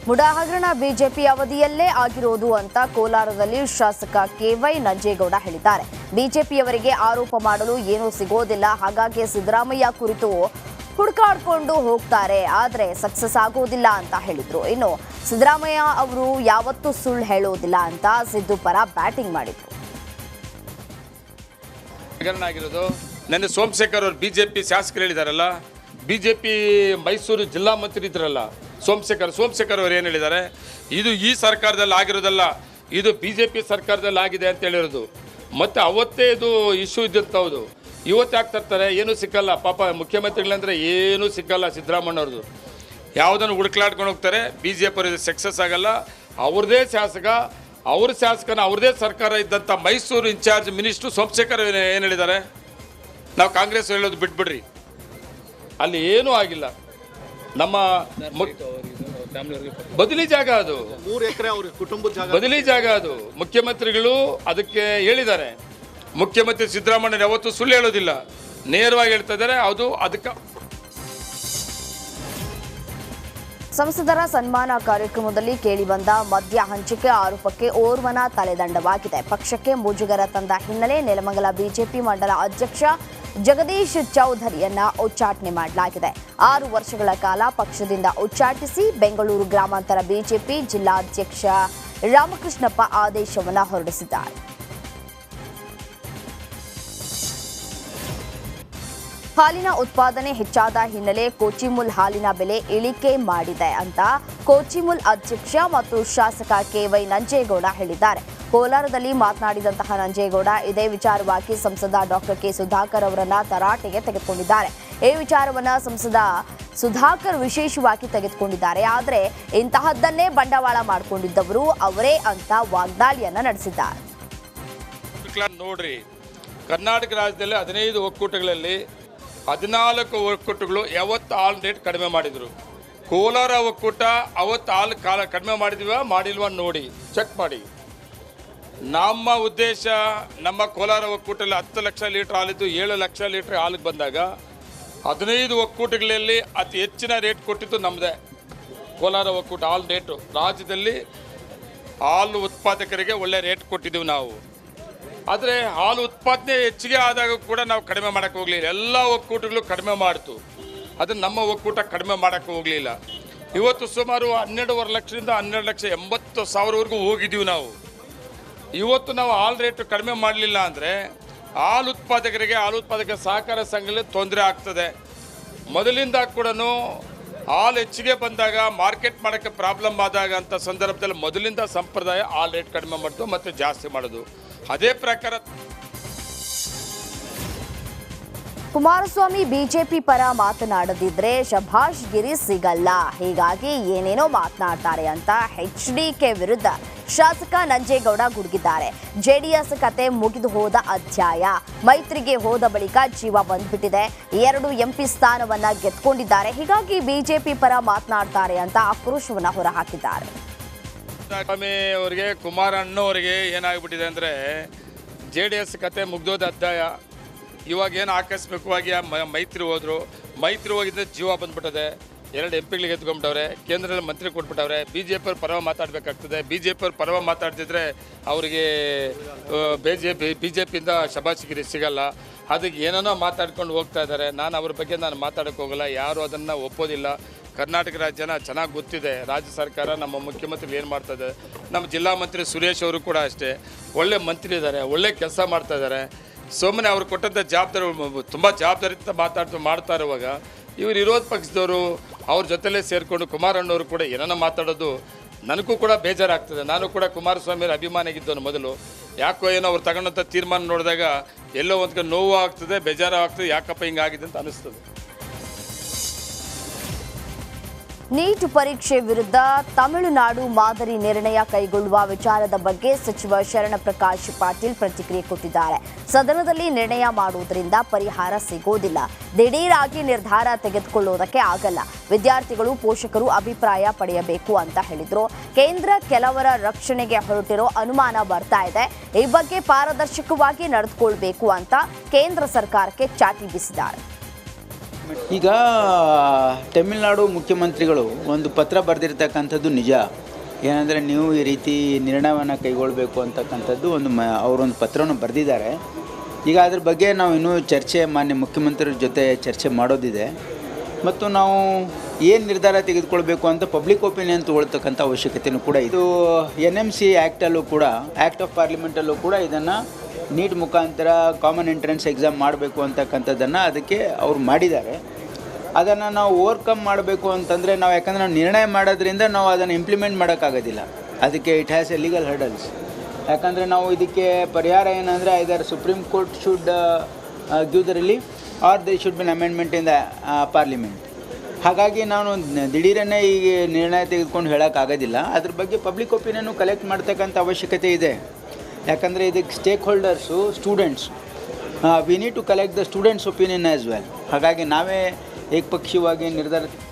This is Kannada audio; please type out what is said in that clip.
ಮುಡಾ ಹಗರಣ ಬಿಜೆಪಿ ಅವಧಿಯಲ್ಲೇ ಆಗಿರೋದು ಅಂತ ಕೋಲಾರದಲ್ಲಿ ಶಾಸಕ ಕೆವೈ ನಂಜೇಗೌಡ ಹೇಳಿದ್ದಾರೆ. ಬಿಜೆಪಿಯವರಿಗೆ ಆರೋಪ ಮಾಡಲು ಏನೂ ಸಿಗೋದಿಲ್ಲ, ಹಾಗಾಗಿ ಸಿದ್ದರಾಮಯ್ಯ ಕುರಿತು ಹುಡುಕಾಡ್ಕೊಂಡು ಹೋಗ್ತಾರೆ, ಆದರೆ ಸಕ್ಸಸ್ ಆಗೋದಿಲ್ಲ ಅಂತ ಹೇಳಿದ್ರು. ಇನ್ನು ಸಿದ್ದರಾಮಯ್ಯ ಅವರು ಯಾವತ್ತೂ ಸುಳ್ಳು ಹೇಳೋದಿಲ್ಲ ಅಂತ ಸಿದ್ದು ಪರ ಬ್ಯಾಟಿಂಗ್ ಮಾಡಿದ್ರು. ಹಗರಣ ಆಗಿರೋದು ನನ್ನ ಸೋಮಶೇಖರ್ ಅವರು ಬಿಜೆಪಿ ಶಾಸಕರು ಹೇಳಿದಾರಲ್ಲ, ಬಿಜೆಪಿ ಮೈಸೂರು ಜಿಲ್ಲಾ ಮಂತ್ರಿ ಇದ್ರಲ್ಲ ಸೋಮಶೇಖರ್ ಅವರು ಏನು ಹೇಳಿದ್ದಾರೆ, ಇದು ಈ ಸರ್ಕಾರದಲ್ಲಿ ಆಗಿರೋದಲ್ಲ, ಇದು ಬಿಜೆಪಿ ಸರ್ಕಾರದಲ್ಲಿ ಆಗಿದೆ ಅಂತ ಹೇಳಿರೋದು. ಮತ್ತು ಅವತ್ತೇ ಇದು ಇಶ್ಯೂ ಇದ್ದಂತ ಹೌದು. ಇವತ್ತು ಆಗ್ತಾ ಇರ್ತಾರೆ, ಏನೂ ಸಿಕ್ಕಲ್ಲ ಪಾಪ ಮುಖ್ಯಮಂತ್ರಿಗಳಂದ್ರೆ ಏನೂ ಸಿಕ್ಕಲ್ಲ. ಸಿದ್ದರಾಮಯ್ಯವ್ರದ್ದು ಯಾವುದನ್ನು ಹುಡುಕ್ಲಾಡ್ಕೊಂಡು ಹೋಗ್ತಾರೆ. ಬಿಜೆಪಿ ಅವರು ಸಕ್ಸಸ್ ಆಗಲ್ಲ. ಅವ್ರದೇ ಶಾಸಕ, ಅವ್ರ ಶಾಸಕನ ಅವ್ರದೇ ಸರ್ಕಾರ ಇದ್ದಂಥ ಮೈಸೂರು ಇನ್ಚಾರ್ಜ್ ಮಿನಿಸ್ಟ್ರು ಸೋಮಶೇಖರ್ ಏನು ಹೇಳಿದ್ದಾರೆ, ನಾವು ಕಾಂಗ್ರೆಸ್ ಹೇಳೋದು ಬಿಟ್ಬಿಡ್ರಿ, ಅಲ್ಲಿ ಏನೂ ಆಗಿಲ್ಲ. ನಮ್ಮ ಬದಲಿ ಜಾಗ ಅದು, 3 ಎಕರೆ ಅವ್ರ ಕುಟುಂಬದ ಜಾಗ, ಬದಲಿ ಜಾಗ ಅದು. ಮುಖ್ಯಮಂತ್ರಿಗಳು ಅದಕ್ಕೆ ಹೇಳಿದ್ದಾರೆ. ಮುಖ್ಯಮಂತ್ರಿ ಸಿದ್ದರಾಮಯ್ಯ ಯಾವತ್ತೂ ಸುಳ್ಳು ಹೇಳೋದಿಲ್ಲ, ನೇರವಾಗಿ ಹೇಳ್ತಾ ಇದ್ದಾರೆ. ಅದಕ್ಕೆ ಸಂಸದರ ಸನ್ಮಾನ ಕಾರ್ಯಕ್ರಮದಲ್ಲಿ ಕೇಳಿಬಂದ ಮದ್ಯ ಹಂಚಿಕೆ ಆರೋಪಕ್ಕೆ ಓರ್ವನ ತಲೆದಂಡವಾಗಿದೆ. ಪಕ್ಷಕ್ಕೆ ಮುಜುಗರ ತಂದ ಹಿನ್ನೆಲೆ ನೆಲಮಂಗಲ ಬಿಜೆಪಿ ಮಂಡಲ ಅಧ್ಯಕ್ಷ ಜಗದೀಶ್ ಚೌಧರಿಯನ್ನ ಉಚ್ಚಾಟನೆ ಮಾಡಲಾಗಿದೆ. 6 ವರ್ಷಗಳ ಕಾಲ ಪಕ್ಷದಿಂದ ಉಚ್ಚಾಟಿಸಿ ಬೆಂಗಳೂರು ಗ್ರಾಮಾಂತರ ಬಿಜೆಪಿ ಜಿಲ್ಲಾಧ್ಯಕ್ಷ ರಾಮಕೃಷ್ಣಪ್ಪ ಆದೇಶವನ್ನು ಹೊರಡಿಸಿದ್ದಾರೆ. ಹಾಲಿನ ಉತ್ಪಾದನೆ ಹೆಚ್ಚಾದ ಹಿನ್ನೆಲೆ ಕೋಚಿಮುಲ್ ಹಾಲಿನ ಬೆಲೆ ಇಳಿಕೆ ಮಾಡಿದೆ ಅಂತ ಕೋಚಿಮುಲ್ ಅಧ್ಯಕ್ಷ ಮತ್ತು ಶಾಸಕ ಕೆವೈ ನಂಜೇಗೌಡ ಹೇಳಿದ್ದಾರೆ. ಕೋಲಾರದಲ್ಲಿ ಮಾತನಾಡಿದಂತಹ ನಂಜೇಗೌಡ ಇದೇ ವಿಚಾರವಾಗಿ ಸಂಸದ ಡಾಕ್ಟರ್ ಕೆ ಸುಧಾಕರ್ ಅವರನ್ನ ತರಾಟೆಗೆ ತೆಗೆದುಕೊಂಡಿದ್ದಾರೆ. ಈ ವಿಚಾರವನ್ನ ಸಂಸದ ಸುಧಾಕರ್ ವಿಶೇಷವಾಗಿ ತೆಗೆದುಕೊಂಡಿದ್ದಾರೆ. ಆದರೆ ಇಂತಹದ್ದನ್ನೇ ಬಂಡವಾಳ ಮಾಡಿಕೊಂಡಿದ್ದವರು ಅವರೇ ಅಂತ ವಾಗ್ದಾಳಿಯನ್ನ ನಡೆಸಿದ್ದಾರೆ. ನೋಡ್ರಿ, ಕರ್ನಾಟಕ ರಾಜ್ಯದಲ್ಲಿ 15 ಒಕ್ಕೂಟಗಳಲ್ಲಿ 14 ಒಕ್ಕೂಟಗಳು ಯಾವತ್ತು ಹಾಲ್ ರೇಟ್ ಕಡಿಮೆ ಮಾಡಿದ್ರು. ಕೋಲಾರ ಒಕ್ಕೂಟ ಅವತ್ತು ಹಾಲು ಕಡಿಮೆ ಮಾಡಿಲ್ವಾ ನೋಡಿ, ಚೆಕ್ ಮಾಡಿ. ನಮ್ಮ ಉದ್ದೇಶ, ನಮ್ಮ ಕೋಲಾರ ಒಕ್ಕೂಟದಲ್ಲಿ 10 ಲಕ್ಷ ಲೀಟರ್ ಹಾಲಿದ್ದು 7 ಲಕ್ಷ ಲೀಟರ್ ಹಾಲಿಗೆ ಬಂದಾಗ 15 ಒಕ್ಕೂಟಗಳಲ್ಲಿ ಅತಿ ಹೆಚ್ಚಿನ ರೇಟ್ ಕೊಟ್ಟಿದ್ದು ನಮ್ಮದೇ ಕೋಲಾರ ಒಕ್ಕೂಟ. ಹಾಲು ರೇಟು ರಾಜ್ಯದಲ್ಲಿ ಹಾಲು ಉತ್ಪಾದಕರಿಗೆ ಒಳ್ಳೆ ರೇಟ್ ಕೊಟ್ಟಿದ್ದೀವಿ ನಾವು. ಆದರೆ ಹಾಲು ಉತ್ಪಾದನೆ ಹೆಚ್ಚಿಗೆ ಆದಾಗ ಕೂಡ ನಾವು ಕಡಿಮೆ ಮಾಡೋಕ್ಕೆ ಹೋಗಲಿಲ್ಲ. ಎಲ್ಲ ಒಕ್ಕೂಟಗಳು ಕಡಿಮೆ ಮಾಡ್ತು, ಅದನ್ನು ನಮ್ಮ ಒಕ್ಕೂಟ ಕಡಿಮೆ ಮಾಡೋಕ್ಕೆ ಹೋಗಲಿಲ್ಲ. ಇವತ್ತು ಸುಮಾರು 12.5 ಲಕ್ಷದಿಂದ 12,80,000ವರೆಗೂ ಹೋಗಿದ್ದೀವಿ ನಾವು. ಇವತ್ತು ನಾವು ಹಾಲು ರೇಟು ಕಡಿಮೆ ಮಾಡಲಿಲ್ಲ ಅಂದರೆ ಹಾಲು ಉತ್ಪಾದಕ ಸಹಕಾರ ಸಂಘದಲ್ಲಿ ತೊಂದರೆ ಆಗ್ತದೆ. ಮೊದಲಿಂದ ಕೂಡ ಹಾಲು ಹೆಚ್ಚಿಗೆ ಬಂದಾಗ ಮಾರ್ಕೆಟ್ ಮಾಡೋಕ್ಕೆ ಪ್ರಾಬ್ಲಮ್ ಆದಾಗ ಅಂತ ಸಂದರ್ಭದಲ್ಲಿ ಮೊದಲಿಂದ ಸಂಪ್ರದಾಯ ಹಾಲು ರೇಟ್ ಕಡಿಮೆ ಮಾಡೋದು ಮತ್ತು ಜಾಸ್ತಿ ಮಾಡೋದು. ಅದೇ ಪ್ರಕಾರ ಕುಮಾರಸ್ವಾಮಿ ಬಿಜೆಪಿ ಪರ ಮಾತನಾಡದಿದ್ರೆ ಶಭಾಷ್ ಗಿರಿ ಸಿಗಲ್ಲ, ಹೀಗಾಗಿ ಏನೇನೋ ಮಾತನಾಡ್ತಾರೆ ಅಂತ HDK ವಿರುದ್ಧ ಶಾಸಕ ನಂಜೇಗೌಡ ಗುಡುಗಿದ್ದಾರೆ. ಜೆಡಿಎಸ್ ಕತೆ ಮುಗಿದು ಹೋದ ಅಧ್ಯಾಯ, ಮೈತ್ರಿಗೆ ಹೋದ ಬಳಿಕ ಜೀವ ಬಂದ್ಬಿಟ್ಟಿದೆ. 2 MP ಸ್ಥಾನವನ್ನ ಗೆದ್ಕೊಂಡಿದ್ದಾರೆ, ಹೀಗಾಗಿ ಬಿಜೆಪಿ ಪರ ಮಾತನಾಡ್ತಾರೆ ಅಂತ ಆಕ್ರೋಶವನ್ನ ಹೊರಹಾಕಿದ್ದಾರೆ. ಸ್ವಾಮಿ ಅವರಿಗೆ, ಕುಮಾರಣ್ಣವರಿಗೆ ಏನಾಗ್ಬಿಟ್ಟಿದೆ ಅಂದರೆ JDS ಕತೆ ಮುಗ್ದೋದ ಅಧ್ಯಾಯ. ಇವಾಗ ಏನು ಆಕಸ್ಮಿಕವಾಗಿ ಮೈತ್ರಿ ಹೋಗಿದ್ರೆ ಜೀವ ಬಂದ್ಬಿಟ್ಟದೆ. 2 MPಗಳಿಗೆ ಎತ್ಕೊಂಡ್ಬಿಟ್ಟವ್ರೆ, ಕೇಂದ್ರದಲ್ಲಿ ಮಂತ್ರಿ ಕೊಟ್ಬಿಟ್ಟವ್ರೆ. ಬಿಜೆಪಿ ಅವ್ರ ಪರವಾಗಿ ಮಾತಾಡಬೇಕಾಗ್ತದೆ. ಬಿಜೆಪಿ ಅವ್ರ ಪರವಾಗಿ ಮಾತಾಡ್ತಿದ್ರೆ ಅವರಿಗೆ ಬಿಜೆಪಿಯಿಂದ ಶಬಾಷಿಗಿರಿ ಸಿಗಲ್ಲ. ಅದಕ್ಕೆ ಏನೇನೋ ಮಾತಾಡ್ಕೊಂಡು ಹೋಗ್ತಾ ಇದ್ದಾರೆ. ನಾನು ಅವ್ರ ಬಗ್ಗೆ ಮಾತಾಡೋಕ್ಕೆ ಹೋಗಲ್ಲ, ಯಾರು ಅದನ್ನು ಒಪ್ಪೋದಿಲ್ಲ. ಕರ್ನಾಟಕ ರಾಜ್ಯನ ಚೆನ್ನಾಗಿ ಗೊತ್ತಿದೆ. ರಾಜ್ಯ ಸರ್ಕಾರ, ನಮ್ಮ ಮುಖ್ಯಮಂತ್ರಿ ಏನು ಮಾಡ್ತಾಯಿದೆ. ನಮ್ಮ ಜಿಲ್ಲಾ ಮಂತ್ರಿ ಸುರೇಶ್ ಅವರು ಕೂಡ ಅಷ್ಟೇ ಒಳ್ಳೆ ಮಂತ್ರಿ ಇದ್ದಾರೆ, ಒಳ್ಳೆ ಕೆಲಸ ಮಾಡ್ತಾಯಿದ್ದಾರೆ. ಸುಮ್ಮನೆ ಅವ್ರು ಕೊಟ್ಟಂಥ ಜವಾಬ್ದಾರಿ ತುಂಬ ಜವಾಬ್ದಾರಿಯಿಂದ ಮಾಡ್ತಾ ಇರುವಾಗ ಇವರು ವಿರೋಧ ಪಕ್ಷದವರು ಅವ್ರ ಜೊತೆಲೇ ಸೇರಿಕೊಂಡು ಕುಮಾರಣ್ಣವರು ಕೂಡ ಏನೋ ಮಾತಾಡೋದು ನನಗೂ ಕೂಡ ಬೇಜಾರಾಗ್ತದೆ. ನಾನು ಕೂಡ ಕುಮಾರಸ್ವಾಮಿ ಅಭಿಮಾನಿಗಿದ್ದವನು ಮೊದಲು. ಯಾಕೋ ಏನೋ ಅವ್ರು ತಗೊಂಡಂಥ ತೀರ್ಮಾನ ನೋಡಿದಾಗ ಎಲ್ಲೋ ಒಂದು ನೋವು ಆಗ್ತದೆ, ಬೇಜಾರು ಆಗ್ತದೆ, ಯಾಕಪ್ಪ ಹಿಂಗಾಗಿದೆ ಅಂತ ಅನಿಸ್ತದೆ. ನೀಟ್ ಪರೀಕ್ಷೆ ವಿರುದ್ಧ ತಮಿಳುನಾಡು ಮಾದರಿ ನಿರ್ಣಯ ಕೈಗೊಳ್ಳುವ ವಿಚಾರದ ಬಗ್ಗೆ ಸಚಿವ ಶರಣಪ್ರಕಾಶ್ ಪಾಟೀಲ್ ಪ್ರತಿಕ್ರಿಯೆ ಕೊಟ್ಟಿದ್ದಾರೆ. ಸದನದಲ್ಲಿ ನಿರ್ಣಯ ಮಾಡುವುದರಿಂದ ಪರಿಹಾರ ಸಿಗೋದಿಲ್ಲ, ದಿಢೀರಾಗಿ ನಿರ್ಧಾರ ತೆಗೆದುಕೊಳ್ಳುವುದಕ್ಕೆ ಆಗಲ್ಲ. ವಿದ್ಯಾರ್ಥಿಗಳು, ಪೋಷಕರು ಅಭಿಪ್ರಾಯ ಪಡೆಯಬೇಕು ಅಂತ ಹೇಳಿದ್ರು. ಕೇಂದ್ರ ಕೆಲವರ ರಕ್ಷಣೆಗೆ ಹೊರಟಿರೋ ಅನುಮಾನ ಬರ್ತಾ ಇದೆ. ಈ ಬಗ್ಗೆ ಪಾರದರ್ಶಕವಾಗಿ ನಡೆದುಕೊಳ್ಬೇಕು ಅಂತ ಕೇಂದ್ರ ಸರ್ಕಾರಕ್ಕೆ ಚಾಟಿ ಬೀಸಿದ್ದಾರೆ. ಈಗ ತಮಿಳುನಾಡು ಮುಖ್ಯಮಂತ್ರಿಗಳು ಒಂದು ಪತ್ರ ಬರೆದಿರ್ತಕ್ಕಂಥದ್ದು ನಿಜ. ಏನಂದರೆ ನೀವು ಈ ರೀತಿ ನಿರ್ಣಯವನ್ನು ಕೈಗೊಳ್ಳಬೇಕು ಅಂತಕ್ಕಂಥದ್ದು ಅವರೊಂದು ಪತ್ರವನ್ನು ಬರೆದಿದ್ದಾರೆ. ಈಗ ಅದ್ರ ಬಗ್ಗೆ ನಾವು ಇನ್ನೂ ಮಾನ್ಯ ಮುಖ್ಯಮಂತ್ರಿಗಳ ಜೊತೆ ಚರ್ಚೆ ಮಾಡೋದಿದೆ ಮತ್ತು ನಾವು ಏನು ನಿರ್ಧಾರ ತೆಗೆದುಕೊಳ್ಬೇಕು ಅಂತ ಪಬ್ಲಿಕ್ ಒಪಿನಿಯನ್ ತೊಗೊಳ್ತಕ್ಕಂಥ ಅವಶ್ಯಕತೆಯೂ ಕೂಡ. ಇದು NMC ಆ್ಯಕ್ಟಲ್ಲೂ ಕೂಡ, ಆ್ಯಕ್ಟ್ ಆಫ್ ಪಾರ್ಲಿಮೆಂಟಲ್ಲೂ ಕೂಡ ಇದನ್ನು ನೀಟ್ ಮುಖಾಂತರ ಕಾಮನ್ ಎಂಟ್ರೆನ್ಸ್ ಎಕ್ಸಾಮ್ ಮಾಡಬೇಕು ಅಂತಕ್ಕಂಥದ್ದನ್ನು ಅದಕ್ಕೆ ಅವ್ರು ಮಾಡಿದ್ದಾರೆ. ಅದನ್ನು ನಾವು ಓವರ್ಕಮ್ ಮಾಡಬೇಕು ಅಂತಂದರೆ ನಾವು, ಯಾಕಂದರೆ ನಾವು ನಿರ್ಣಯ ಮಾಡೋದ್ರಿಂದ ನಾವು ಅದನ್ನು ಇಂಪ್ಲಿಮೆಂಟ್ ಮಾಡೋಕ್ಕಾಗೋದಿಲ್ಲ. ಅದಕ್ಕೆ it has a legal hurdles. ಯಾಕಂದರೆ ನಾವು ಇದಕ್ಕೆ ಪರಿಹಾರ ಏನಂದರೆ either supreme court should give the relief or they should been amendment in the parliament. ಹಾಗಾಗಿ ನಾನು ದಿಢೀರನ್ನೇ ಈಗ ನಿರ್ಣಯ ತೆಗೆದುಕೊಂಡು ಹೇಳೋಕ್ಕಾಗೋದಿಲ್ಲ. ಅದ್ರ ಬಗ್ಗೆ ಪಬ್ಲಿಕ್ ಒಪಿನಿಯನ್ನು ಕಲೆಕ್ಟ್ ಮಾಡ್ತಕ್ಕಂಥ ಅವಶ್ಯಕತೆ ಇದೆ. ಯಾಕಂದರೆ ಇದಕ್ಕೆ stakeholders students, we need to collect the students opinion as well. ಹಾಗಾಗಿ ನಾವೇ ಏಕಪಕ್ಷೀಯವಾಗಿ ನಿರ್ಧಾರ